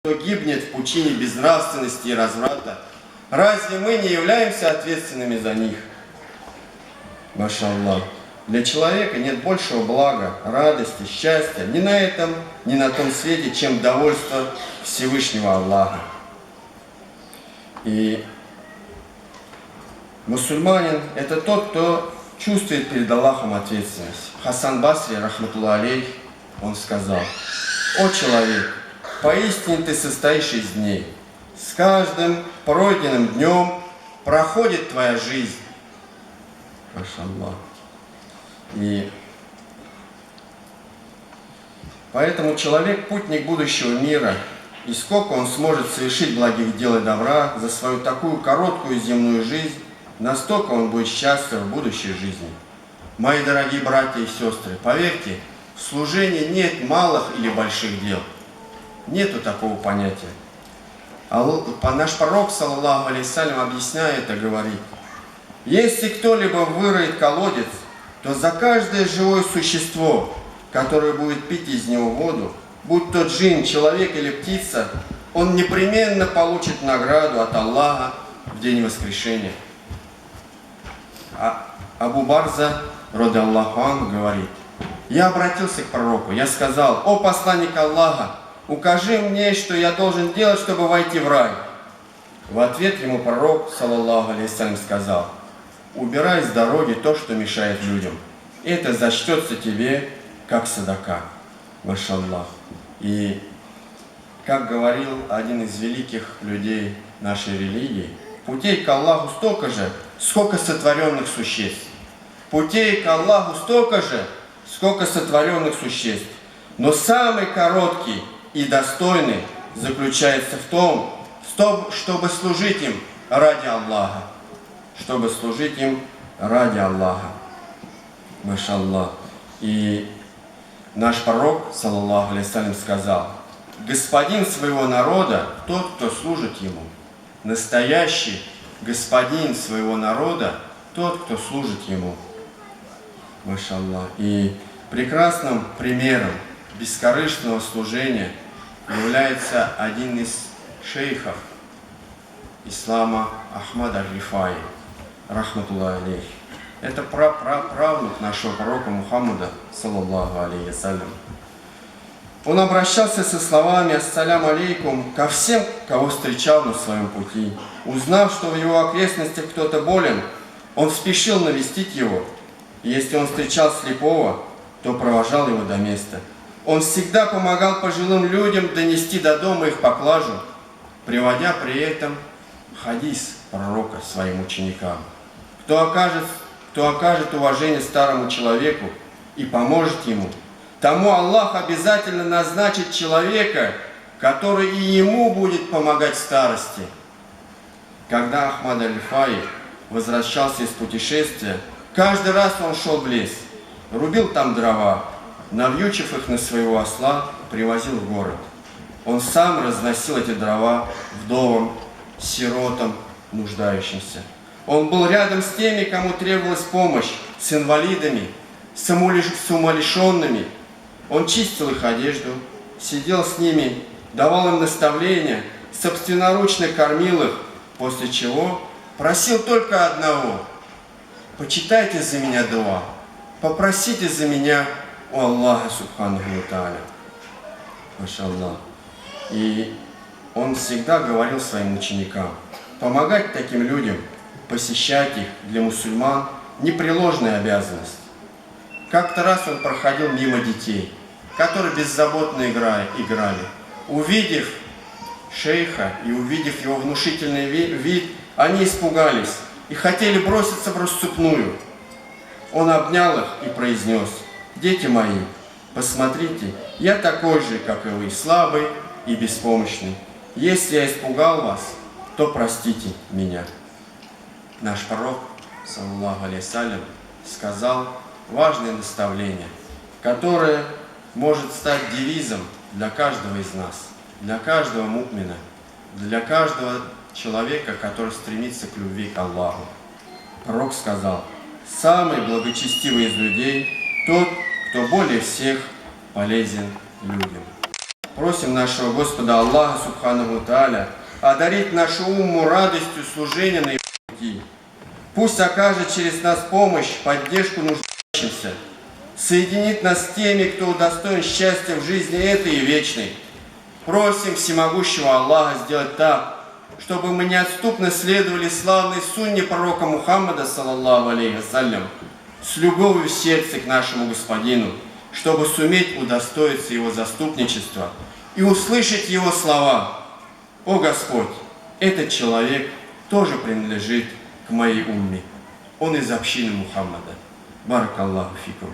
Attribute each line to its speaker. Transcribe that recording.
Speaker 1: кто гибнет в пучине безнравственности и разврата, разве мы не являемся ответственными за них? Машаллах. Для человека нет большего блага, радости, счастья ни на этом, ни на том свете, чем довольство Всевышнего Аллаха. И мусульманин – это тот, кто чувствует перед Аллахом ответственность. Хасан Басри, рахматуллах алейх, он сказал: «О человек, поистине ты состоишь из дней. С каждым пройденным днем проходит твоя жизнь». Машаллах. И поэтому человек – путник будущего мира. И сколько он сможет совершить благих дел и добра за свою такую короткую земную жизнь, настолько он будет счастлив в будущей жизни. Мои дорогие братья и сестры, поверьте, в служении нет малых или больших дел. Нету такого понятия. Наш пророк, саллаллаху алейхиссалям, объясняя это, говорит: если кто-либо выроет колодец, то за каждое живое существо, которое будет пить из него воду, будь то джин, человек или птица, он непременно получит награду от Аллаха в день воскрешения. Абу Барза, рода Аллаху анху, говорит: я обратился к пророку, я сказал: о посланник Аллаха, укажи мне, что я должен делать, чтобы войти в рай. В ответ ему пророк, саллаллаху алейхи, сказал: убирай с дороги то, что мешает людям. Это зачтется тебе как садака. Машаллах. И как говорил один из великих людей нашей религии, путей к Аллаху столько же, сколько сотворенных существ. Путей к Аллаху столько же, сколько сотворенных существ. Но самый короткий и достойный заключается в том, чтобы служить им ради Аллаха. Чтобы служить им ради Аллаха. Машаллах. И наш пророк, саллаллаху алейхи, сказал: господин своего народа – тот, кто служит ему. Настоящий господин своего народа – тот, кто служит ему. Машаллах. И прекрасным примером бескорыстного служения является один из шейхов ислама Ахмад аль-Рифай, рахматуллах алейх. Это правнук нашего пророка Мухаммада, саллаллаху алейхи вассалям. Он обращался со словами: ассаляму алейкум, ко всем, кого встречал на своем пути. Узнав, что в его окрестностях кто-то болен, он спешил навестить его. И если он встречал слепого, то провожал его до места. Он всегда помогал пожилым людям донести до дома их поклажу, приводя при этом хадис пророка своим ученикам: кто окажет уважение старому человеку и поможет ему, тому Аллах обязательно назначит человека, который и ему будет помогать в старости. Когда Ахмад аль-Рифай возвращался из путешествия, каждый раз он шел в лес, рубил там дрова, навьючив их на своего осла, привозил в город. Он сам разносил эти дрова вдовам, сиротам, нуждающимся. Он был рядом с теми, кому требовалась помощь, с инвалидами, с умалишенными. Он чистил их одежду, сидел с ними, давал им наставления, собственноручно кормил их, после чего просил только одного: почитайте за меня дуа, попросите за меня у Аллаха субханаху ва тааля. Машаллах. И он всегда говорил своим ученикам: помогать таким людям, посещать их для мусульман непреложная обязанность. Как-то раз он проходил мимо детей, которые беззаботно играли. Увидев шейха и увидев его внушительный вид, они испугались и хотели броситься в рассыпную. Он обнял их и произнес: дети мои, посмотрите, я такой же, как и вы, слабый и беспомощный. Если я испугал вас, то простите меня. Наш пророк, саллаллаху алейхи вассалям, сказал важное наставление, которое может стать девизом для каждого из нас, для каждого му'мина, для каждого человека, который стремится к любви к Аллаху. Пророк сказал: самый благочестивый из людей – тот, кто более всех полезен людям. Просим нашего Господа Аллаха Субханаху Тааля одарить нашу умму радостью служения на его пути. Пусть окажет через нас помощь, поддержку нуждающимся. Соединит нас с теми, кто удостоен счастья в жизни этой и вечной. Просим всемогущего Аллаха сделать так, чтобы мы неотступно следовали славной сунне пророка Мухаммада, саллаллаху алейхи вассалям, с любовью в сердце к нашему Господину, чтобы суметь удостоиться его заступничества и услышать его слова: «О Господь, этот человек тоже принадлежит к моей умме, он из общины Мухаммада». Барак Аллаху фикум.